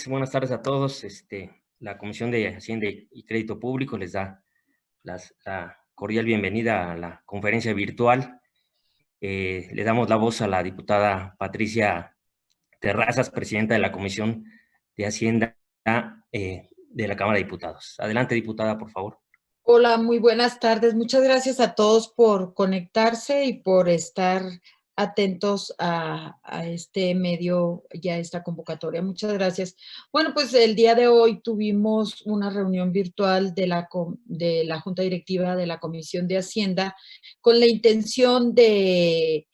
Buenas tardes a todos. La Comisión de Hacienda y Crédito Público les da la cordial bienvenida a la conferencia virtual. Le damos la voz a la diputada Patricia Terrazas, presidenta de la Comisión de Hacienda de la Cámara de Diputados. Adelante, diputada, por favor. Hola, muy buenas tardes. Muchas gracias a todos por conectarse y por estar atentos a este medio y a esta convocatoria. Muchas gracias. Bueno, pues el día de hoy tuvimos una reunión virtual de la Junta Directiva de la Comisión de Hacienda con la intención de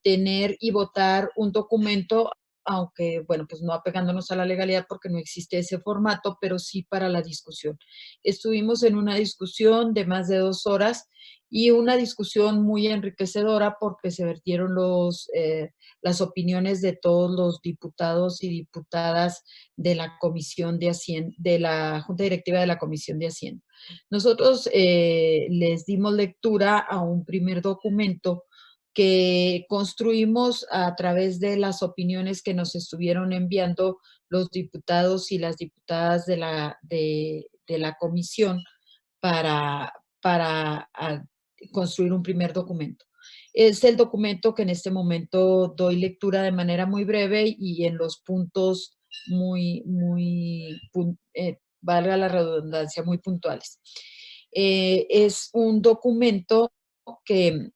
tener y votar un documento, aunque, bueno, pues no apegándonos a la legalidad porque no existe ese formato, pero sí para la discusión. Estuvimos en una discusión de más de 2 horas y una discusión muy enriquecedora porque se vertieron las opiniones de todos los diputados y diputadas de la Comisión de Hacienda, de la Junta Directiva de la Comisión de Hacienda. Nosotros les dimos lectura a un primer documento que construimos a través de las opiniones que nos estuvieron enviando los diputados y las diputadas de la comisión para construir un primer documento. Es el documento que en este momento doy lectura de manera muy breve y en los puntos valga la redundancia, muy puntuales. Es un documento que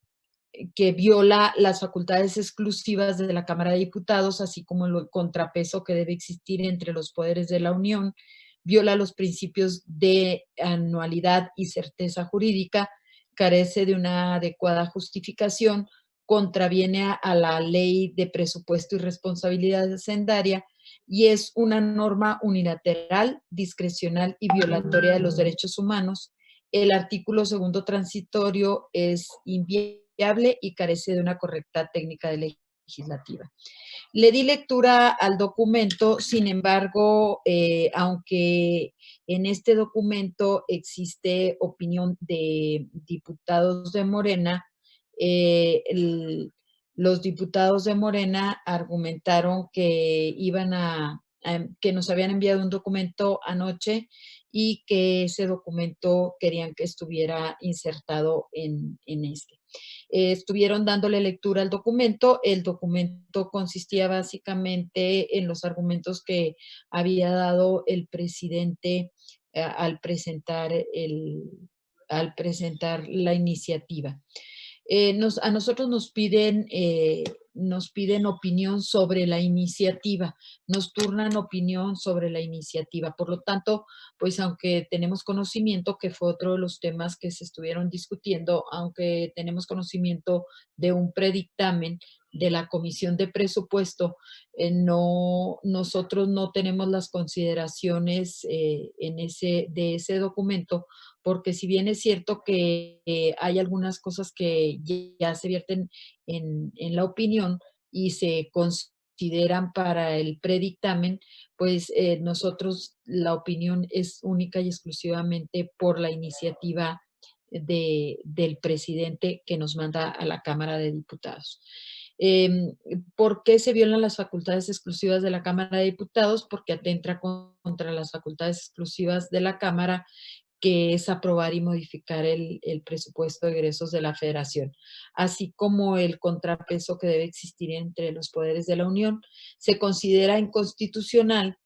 viola las facultades exclusivas de la Cámara de Diputados, así como el contrapeso que debe existir entre los poderes de la Unión, viola los principios de anualidad y certeza jurídica, carece de una adecuada justificación, contraviene a la ley de presupuesto y responsabilidad hacendaria y es una norma unilateral, discrecional y violatoria de los derechos humanos. El artículo segundo transitorio es inviable y carece de una correcta técnica legislativa. Le di lectura al documento, sin embargo, aunque en este documento existe opinión de diputados de Morena, los diputados de Morena argumentaron que que nos habían enviado un documento anoche y que ese documento querían que estuviera insertado en este. Estuvieron dándole lectura al documento. El documento consistía básicamente en los argumentos que había dado el presidente al presentar la iniciativa. A nosotros nos piden opinión sobre la iniciativa, nos turnan opinión sobre la iniciativa. Por lo tanto, pues aunque tenemos conocimiento, que fue otro de los temas que se estuvieron discutiendo, aunque tenemos conocimiento de un predictamen de la Comisión de Presupuesto, nosotros no tenemos las consideraciones de ese documento, porque si bien es cierto que hay algunas cosas que ya se vierten en la opinión y se consideran para el predictamen, pues nosotros la opinión es única y exclusivamente por la iniciativa del presidente que nos manda a la Cámara de Diputados. ¿Por qué se violan las facultades exclusivas de la Cámara de Diputados? Porque atenta contra las facultades exclusivas de la Cámara, que es aprobar y modificar el presupuesto de egresos de la Federación, así como el contrapeso que debe existir entre los poderes de la Unión. Se considera inconstitucional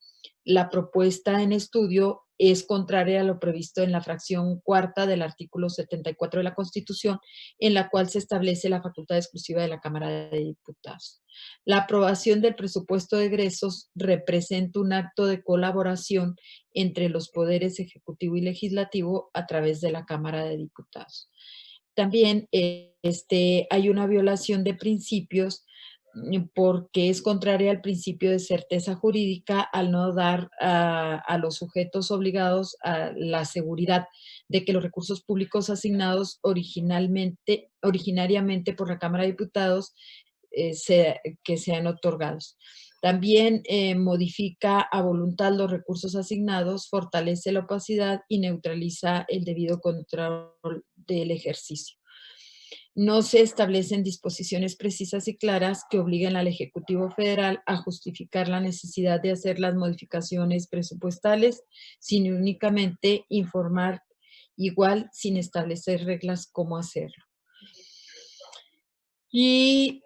la propuesta en estudio, es contraria a lo previsto en la fracción cuarta del artículo 74 de la Constitución, en la cual se establece la facultad exclusiva de la Cámara de Diputados. La aprobación del presupuesto de egresos representa un acto de colaboración entre los poderes ejecutivo y legislativo a través de la Cámara de Diputados. También hay una violación de principios porque es contraria al principio de certeza jurídica al no dar a los sujetos obligados a la seguridad de que los recursos públicos asignados originariamente por la Cámara de Diputados que sean otorgados. También modifica a voluntad los recursos asignados, fortalece la opacidad y neutraliza el debido control del ejercicio. No se establecen disposiciones precisas y claras que obliguen al Ejecutivo Federal a justificar la necesidad de hacer las modificaciones presupuestales, sino únicamente informar igual sin establecer reglas cómo hacerlo. Y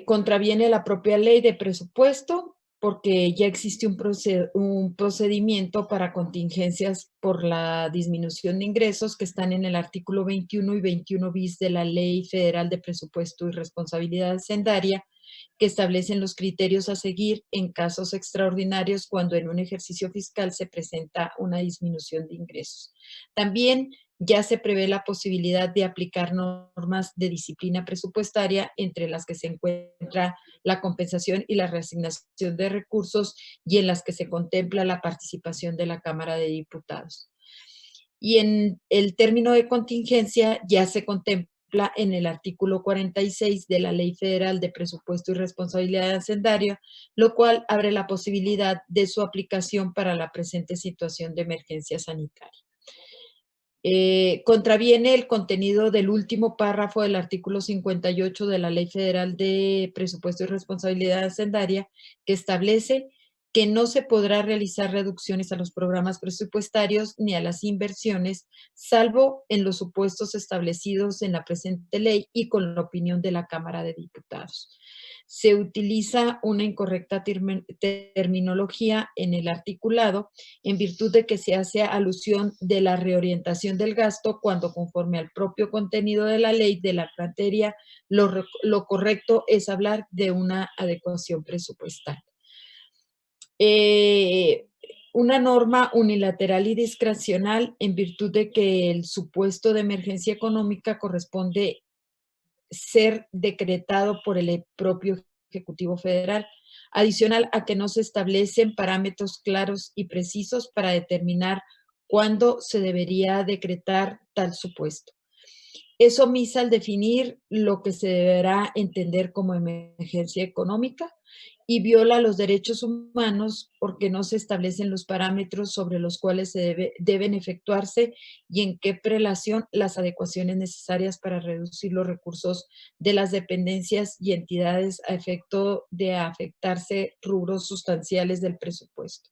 contraviene la propia ley de presupuesto porque ya existe un procedimiento para contingencias por la disminución de ingresos que están en el artículo 21 y 21 bis de la Ley Federal de Presupuesto y Responsabilidad Hacendaria, que establecen los criterios a seguir en casos extraordinarios cuando en un ejercicio fiscal se presenta una disminución de ingresos. También ya se prevé la posibilidad de aplicar normas de disciplina presupuestaria, entre las que se encuentra la compensación y la reasignación de recursos y en las que se contempla la participación de la Cámara de Diputados. Y en el término de contingencia ya se contempla en el artículo 46 de la Ley Federal de Presupuesto y Responsabilidad Hacendaria, lo cual abre la posibilidad de su aplicación para la presente situación de emergencia sanitaria. Contraviene el contenido del último párrafo del artículo 58 de la Ley Federal de Presupuesto y Responsabilidad Hacendaria, que establece que no se podrá realizar reducciones a los programas presupuestarios ni a las inversiones, salvo en los supuestos establecidos en la presente ley y con la opinión de la Cámara de Diputados. Se utiliza una incorrecta terminología en el articulado en virtud de que se hace alusión de la reorientación del gasto cuando, conforme al propio contenido de la ley de la materia, lo correcto es hablar de una adecuación presupuestal. Una norma unilateral y discrecional en virtud de que el supuesto de emergencia económica corresponde ser decretado por el propio Ejecutivo Federal, adicional a que no se establecen parámetros claros y precisos para determinar cuándo se debería decretar tal supuesto. Es omisa al definir lo que se deberá entender como emergencia económica y viola los derechos humanos porque no se establecen los parámetros sobre los cuales deben efectuarse y en qué prelación las adecuaciones necesarias para reducir los recursos de las dependencias y entidades a efecto de afectarse rubros sustanciales del presupuesto,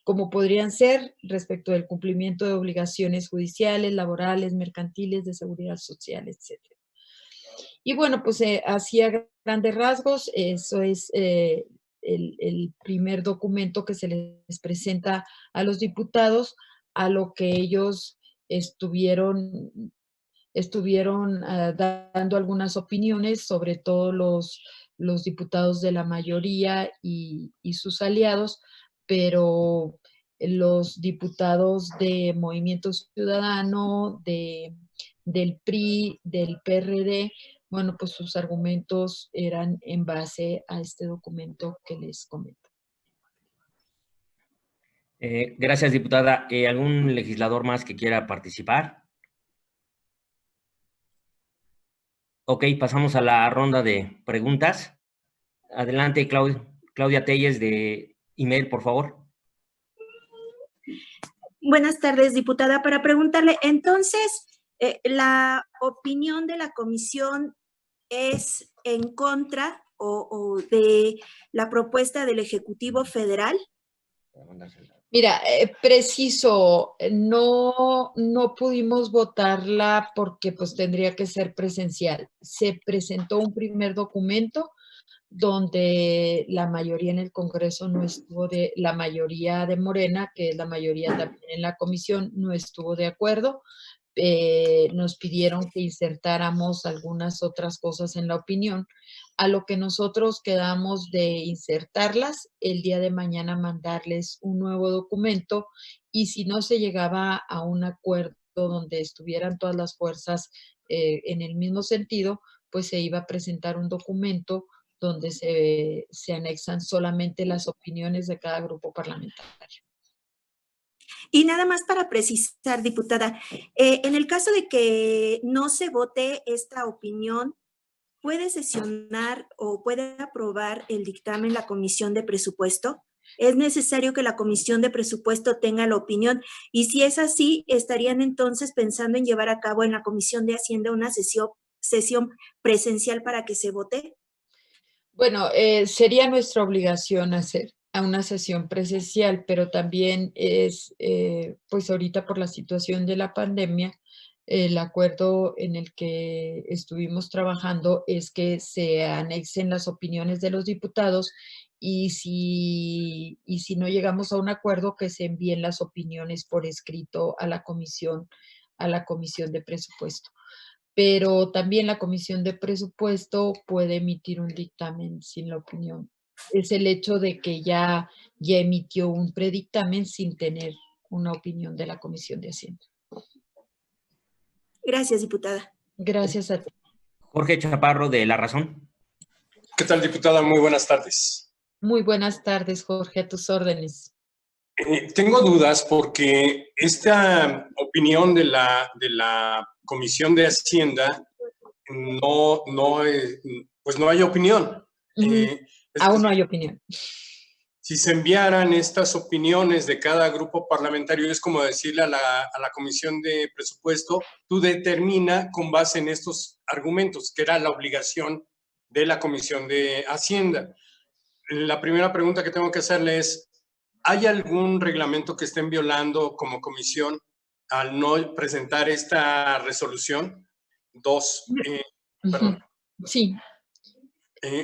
como podrían ser respecto del cumplimiento de obligaciones judiciales, laborales, mercantiles, de seguridad social, etcétera. Y bueno, pues así a grandes rasgos, eso es el primer documento que se les presenta a los diputados, a lo que ellos estuvieron dando algunas opiniones, sobre todo los diputados de la mayoría y sus aliados, pero los diputados de Movimiento Ciudadano, del PRI, del PRD, bueno, pues sus argumentos eran en base a este documento que les comento. Gracias, diputada. ¿Algún legislador más que quiera participar? Ok, pasamos a la ronda de preguntas. Adelante, Claudia Telles de email, por favor. Buenas tardes, diputada. Para preguntarle, entonces, ¿la opinión de la comisión es en contra o de la propuesta del Ejecutivo Federal? Mira, preciso, no pudimos votarla porque pues tendría que ser presencial. Se presentó un primer documento donde la mayoría en el Congreso no estuvo la mayoría de Morena, que es la mayoría también en la comisión, no estuvo de acuerdo. Nos pidieron que insertáramos algunas otras cosas en la opinión, a lo que nosotros quedamos de insertarlas, el día de mañana mandarles un nuevo documento y si no se llegaba a un acuerdo donde estuvieran todas las fuerzas en el mismo sentido, pues se iba a presentar un documento donde se anexan solamente las opiniones de cada grupo parlamentario. Y nada más para precisar, diputada, en el caso de que no se vote esta opinión, ¿puede sesionar o puede aprobar el dictamen la Comisión de Presupuesto? ¿Es necesario que la Comisión de Presupuesto tenga la opinión? Y si es así, ¿estarían entonces pensando en llevar a cabo en la Comisión de Hacienda una sesión presencial para que se vote? Bueno, sería nuestra obligación hacer a una sesión presencial, pero también es, pues ahorita por la situación de la pandemia, el acuerdo en el que estuvimos trabajando es que se anexen las opiniones de los diputados y si no llegamos a un acuerdo, que se envíen las opiniones por escrito a la comisión de presupuesto, pero también la Comisión de Presupuesto puede emitir un dictamen sin la opinión. Es el hecho de que ya emitió un predictamen sin tener una opinión de la Comisión de Hacienda. Gracias, diputada. Gracias a ti. Jorge Chaparro, de La Razón. ¿Qué tal, diputada? Muy buenas tardes. Muy buenas tardes, Jorge, a tus órdenes. Tengo dudas porque esta opinión de la Comisión de Hacienda pues no hay opinión. Aún no hay opinión. Si se enviaran estas opiniones de cada grupo parlamentario, es como decirle a la Comisión de Presupuesto, tú determina con base en estos argumentos, que era la obligación de la Comisión de Hacienda. La primera pregunta que tengo que hacerle es, ¿hay algún reglamento que estén violando como comisión al no presentar esta resolución? Perdón. Sí.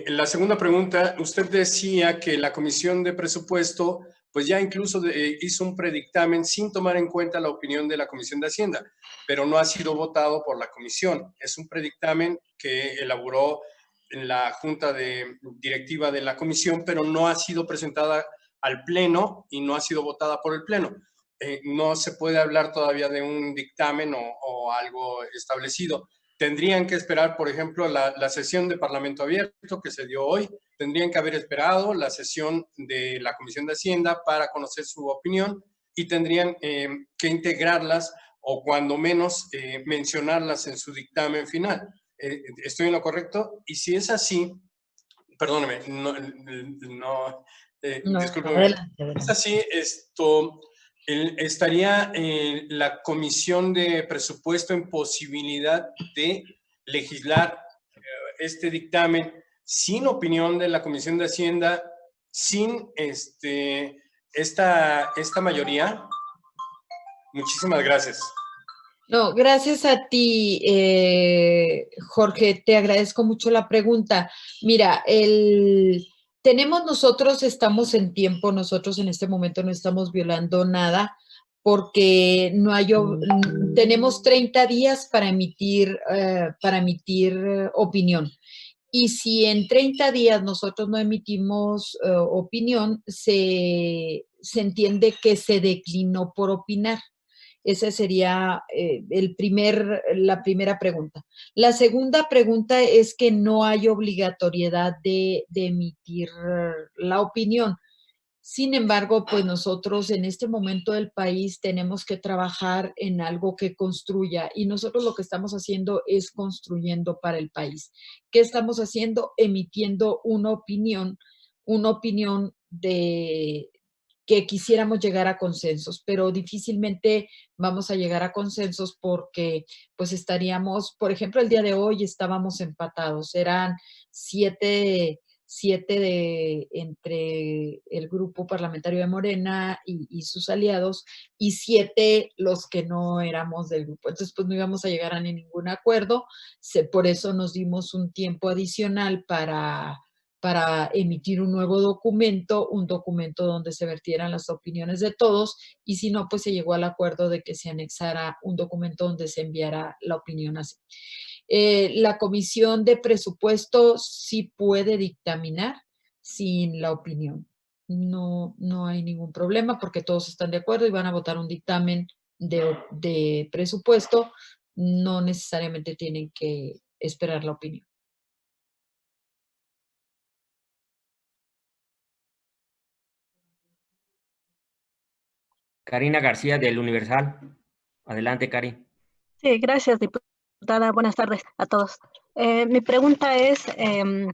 La segunda pregunta, usted decía que la Comisión de Presupuesto pues ya incluso hizo un predictamen sin tomar en cuenta la opinión de la Comisión de Hacienda, pero no ha sido votado por la Comisión. Es un predictamen que elaboró en la Junta Directiva de la Comisión, pero no ha sido presentada al Pleno y no ha sido votada por el Pleno. No se puede hablar todavía de un dictamen o algo establecido. Tendrían que esperar, por ejemplo, la sesión de Parlamento Abierto que se dio hoy. Tendrían que haber esperado la sesión de la Comisión de Hacienda para conocer su opinión y tendrían que integrarlas o cuando menos mencionarlas en su dictamen final. ¿Estoy en lo correcto? Y si es así, perdóneme, discúlpeme. Adelante. Es así, ¿estaría la Comisión de Presupuesto en posibilidad de legislar este dictamen sin opinión de la Comisión de Hacienda, sin esta mayoría? Muchísimas gracias. No, gracias a ti, Jorge, te agradezco mucho la pregunta. Mira, estamos en tiempo, nosotros en este momento no estamos violando nada porque tenemos 30 días para emitir opinión. Y si en 30 días nosotros no emitimos opinión, se entiende que se declinó por opinar. Esa sería la primera pregunta. La segunda pregunta es que no hay obligatoriedad de emitir la opinión. Sin embargo, pues nosotros en este momento del país tenemos que trabajar en algo que construya y nosotros lo que estamos haciendo es construyendo para el país. ¿Qué estamos haciendo? Emitiendo una opinión de que quisiéramos llegar a consensos, pero difícilmente vamos a llegar a consensos porque pues estaríamos, por ejemplo, el día de hoy estábamos empatados, eran siete entre el grupo parlamentario de Morena y sus aliados, y 7 los que no éramos del grupo. Entonces, pues no íbamos a llegar a ningún acuerdo. Por eso nos dimos un tiempo adicional para emitir un nuevo documento, un documento donde se vertieran las opiniones de todos, y si no, pues se llegó al acuerdo de que se anexara un documento donde se enviara la opinión así. La Comisión de Presupuesto sí puede dictaminar sin la opinión. No hay ningún problema porque todos están de acuerdo y van a votar un dictamen de presupuesto. No necesariamente tienen que esperar la opinión. Karina García, del Universal. Adelante, Cari. Sí, gracias, diputada. Buenas tardes a todos. Mi pregunta es, en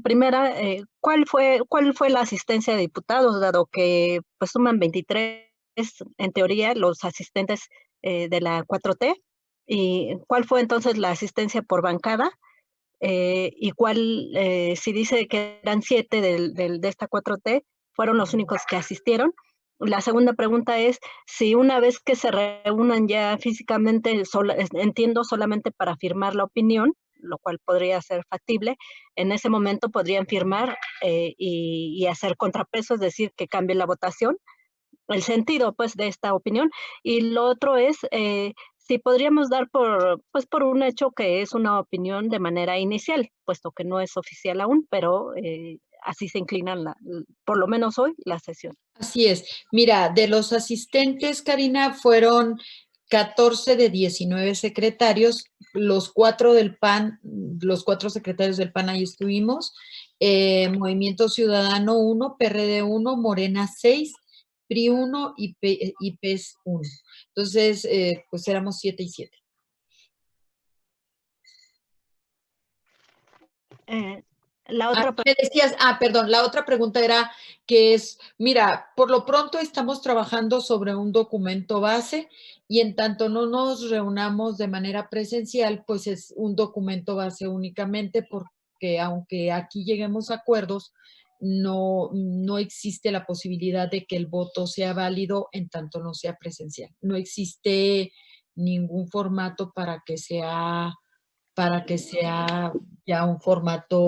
primera, ¿cuál fue la asistencia de diputados, dado que pues suman 23, en teoría, los asistentes de la 4T? ¿Y cuál fue entonces la asistencia por bancada? ¿Y cuál, si dice que eran 7 de esta 4T, fueron los únicos que asistieron? La segunda pregunta es, si una vez que se reúnan ya físicamente, entiendo solamente para firmar la opinión, lo cual podría ser factible, en ese momento podrían firmar y hacer contrapeso, es decir, que cambie la votación, el sentido pues de esta opinión. Y lo otro es si podríamos dar por un hecho que es una opinión de manera inicial, puesto que no es oficial aún, pero así se inclinan por lo menos hoy la sesión. Así es. Mira, de los asistentes, Karina, fueron 14 de 19 secretarios, los 4 del PAN, los 4 secretarios del PAN ahí estuvimos, Movimiento Ciudadano 1, PRD 1, Morena 6, PRI 1 y PES 1. Entonces, pues éramos 7 y 7. La otra me decías, perdón, la otra pregunta era que es, mira, por lo pronto estamos trabajando sobre un documento base y en tanto no nos reunamos de manera presencial, pues es un documento base únicamente porque aunque aquí lleguemos a acuerdos, no existe la posibilidad de que el voto sea válido en tanto no sea presencial. No existe ningún formato para que sea ya un formato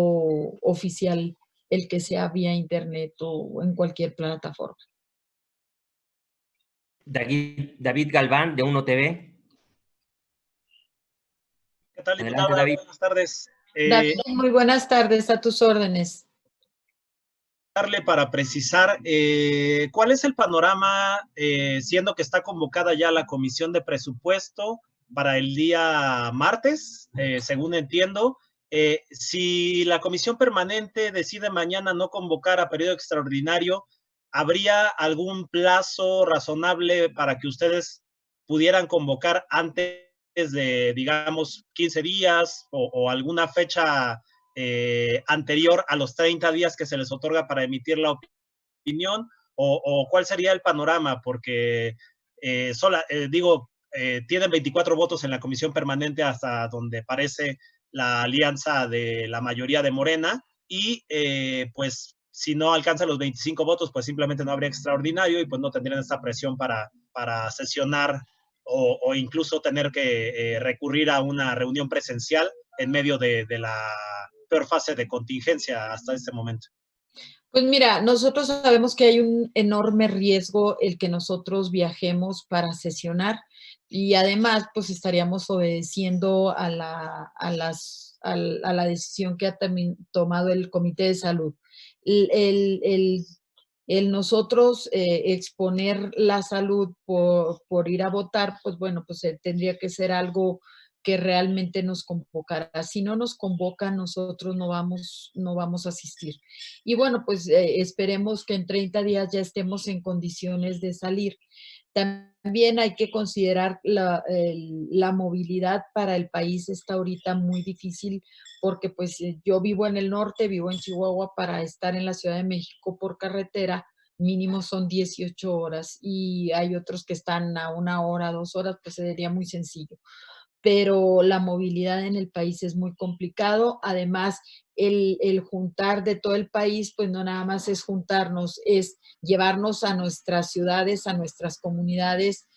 oficial, el que sea vía internet o en cualquier plataforma. David Galván, de Uno TV. ¿Qué tal, Adelante, diputada? David. Buenas tardes. David, muy buenas tardes, a tus órdenes. Para precisar, ¿cuál es el panorama, siendo que está convocada ya la Comisión de Presupuesto para el día martes, según entiendo? Si la Comisión Permanente decide mañana no convocar a periodo extraordinario, ¿habría algún plazo razonable para que ustedes pudieran convocar antes de, digamos, 15 días o alguna fecha anterior a los 30 días que se les otorga para emitir la opinión? ¿O cuál sería el panorama? Porque tienen 24 votos en la comisión permanente hasta donde parece la alianza de la mayoría de Morena y pues si no alcanzan los 25 votos, pues simplemente no habría extraordinario y pues no tendrían esta presión para sesionar o incluso tener que recurrir a una reunión presencial en medio de la peor fase de contingencia hasta este momento. Pues mira, nosotros sabemos que hay un enorme riesgo el que nosotros viajemos para sesionar y además pues estaríamos obedeciendo a la decisión que ha tomado el Comité de Salud. El nosotros exponer la salud por ir a votar, pues bueno, pues tendría que ser algo que realmente nos convocara. Si no nos convocan, nosotros no vamos a asistir. Y bueno, pues esperemos que en 30 días ya estemos en condiciones de salir. También hay que considerar la movilidad para el país está ahorita muy difícil porque pues yo vivo en el norte, vivo en Chihuahua, para estar en la Ciudad de México por carretera mínimo son 18 horas y hay otros que están a 1 hora, 2 horas, pues sería muy sencillo. Pero la movilidad en el país es muy complicado. Además, el juntar de todo el país, pues no nada más es juntarnos, es llevarnos a nuestras ciudades, a nuestras comunidades,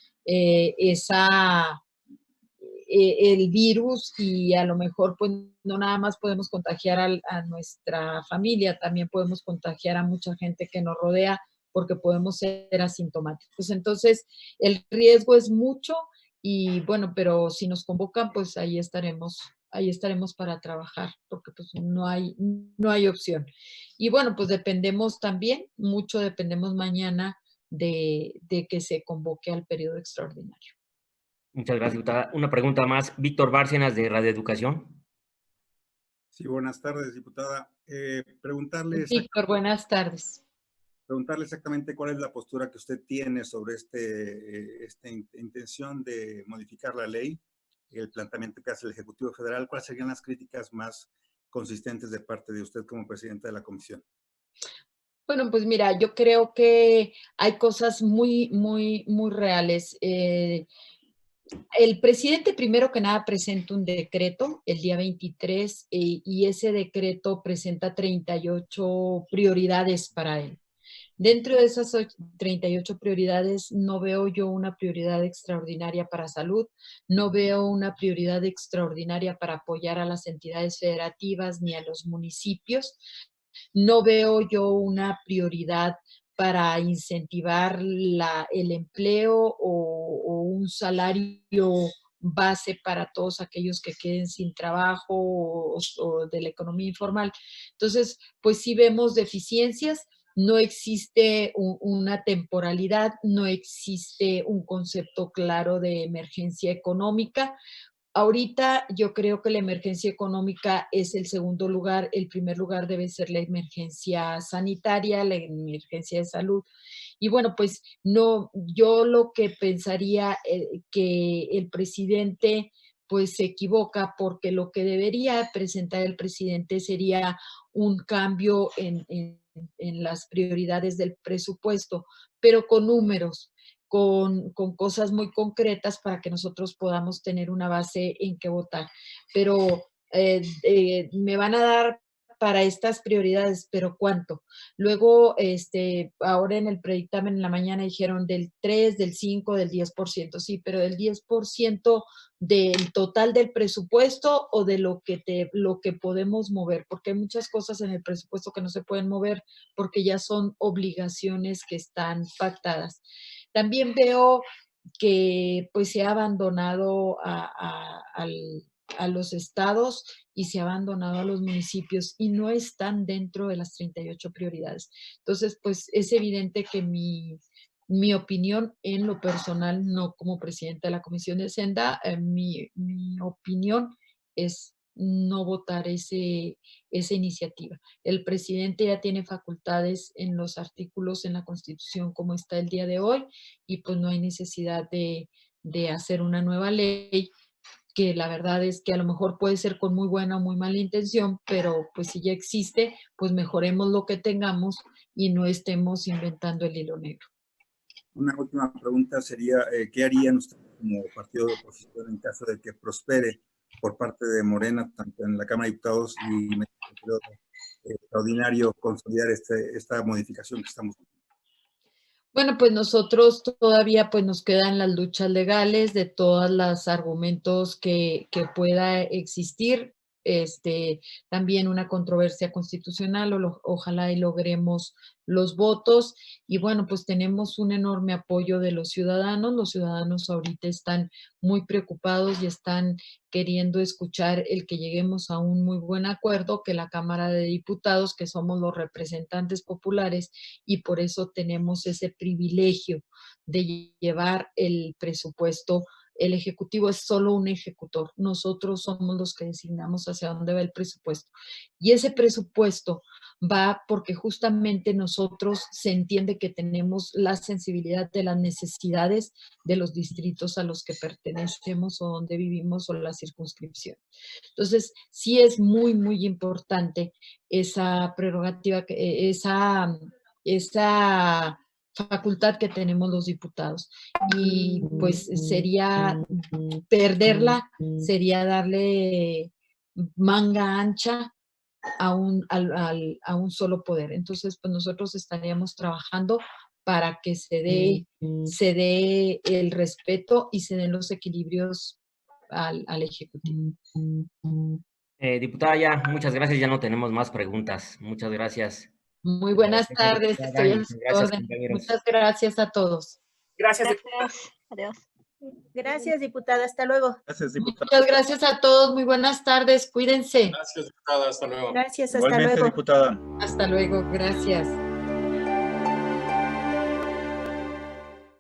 el virus y a lo mejor pues no nada más podemos contagiar a nuestra familia, también podemos contagiar a mucha gente que nos rodea porque podemos ser asintomáticos. Entonces, el riesgo es mucho y bueno, pero si nos convocan, pues ahí estaremos para trabajar porque pues no hay opción. Y bueno, pues dependemos también, mucho dependemos mañana de que se convoque al periodo extraordinario. Muchas gracias, diputada. Una pregunta más. Víctor Bárcenas, de Radio Educación. Sí, buenas tardes, diputada. Víctor, buenas tardes. Preguntarle exactamente cuál es la postura que usted tiene sobre esta intención de modificar la ley el planteamiento que hace el Ejecutivo Federal, ¿cuáles serían las críticas más consistentes de parte de usted como presidenta de la comisión? Bueno, pues mira, yo creo que hay cosas muy, muy, muy reales. El presidente, primero que nada, presenta un decreto el día 23 y ese decreto presenta 38 prioridades para él. Dentro de esas 38 prioridades, no veo yo una prioridad extraordinaria para salud, no veo una prioridad extraordinaria para apoyar a las entidades federativas ni a los municipios, no veo yo una prioridad para incentivar el empleo o un salario base para todos aquellos que queden sin trabajo o de la economía informal. Entonces, pues sí vemos deficiencias, no existe una temporalidad, no existe un concepto claro de emergencia económica. Ahorita yo creo que la emergencia económica es el segundo lugar, el primer lugar debe ser la emergencia sanitaria, la emergencia de salud. Y bueno, pues no, yo lo que pensaría que el presidente pues se equivoca porque lo que debería presentar el presidente sería un cambio en las prioridades del presupuesto, pero con números, con cosas muy concretas para que nosotros podamos tener una base en que votar. Pero me van a dar para estas prioridades, pero ¿cuánto? Luego, ahora en el predictamen en la mañana dijeron del 3, del 5, del 10%, sí, pero del 10% del total del presupuesto o de lo que podemos mover, porque hay muchas cosas en el presupuesto que no se pueden mover porque ya son obligaciones que están pactadas. También veo que pues se ha abandonado a los estados y se ha abandonado a los municipios y no están dentro de las 38 prioridades. Entonces, pues es evidente que mi opinión en lo personal, no como presidenta de la Comisión de Hacienda, mi opinión es no votar esa iniciativa. El presidente ya tiene facultades en los artículos en la Constitución como está el día de hoy y pues no hay necesidad de hacer una nueva ley que la verdad es que a lo mejor puede ser con muy buena o muy mala intención, pero pues si ya existe, pues mejoremos lo que tengamos y no estemos inventando el hilo negro. Una última pregunta sería, ¿qué harían ustedes como partido de oposición en caso de que prospere por parte de Morena, tanto en la Cámara de Diputados y en el periodo extraordinario, consolidar esta modificación que estamos haciendo? Bueno, pues nosotros todavía pues nos quedan las luchas legales de todos los argumentos que pueda existir. También una controversia constitucional, ojalá y logremos los votos. Y bueno, pues tenemos un enorme apoyo de los ciudadanos. Los ciudadanos ahorita están muy preocupados y están queriendo escuchar el que lleguemos a un muy buen acuerdo, que la Cámara de Diputados, que somos los representantes populares, y por eso tenemos ese privilegio de llevar el presupuesto. El Ejecutivo es solo un ejecutor. Nosotros somos los que designamos hacia dónde va el presupuesto. Y ese presupuesto va porque justamente nosotros se entiende que tenemos la sensibilidad de las necesidades de los distritos a los que pertenecemos o donde vivimos o la circunscripción. Entonces, sí es muy, muy importante esa prerrogativa, esa facultad que tenemos los diputados. Y pues sería perderla, sería darle manga ancha a un solo poder. Entonces, pues nosotros estaríamos trabajando para que se dé el respeto y se den los equilibrios al Ejecutivo. Diputada, ya, muchas gracias, ya no tenemos más preguntas. Muchas gracias. Muy buenas tardes, estoy en su orden. Muchas gracias a todos. Gracias. Gracias. Adiós. Gracias, diputada. Hasta luego. Gracias, diputada. Muchas gracias a todos. Muy buenas tardes. Cuídense. Gracias, diputada. Hasta luego. Gracias, hasta Igualmente, luego. diputada. Hasta luego. Gracias.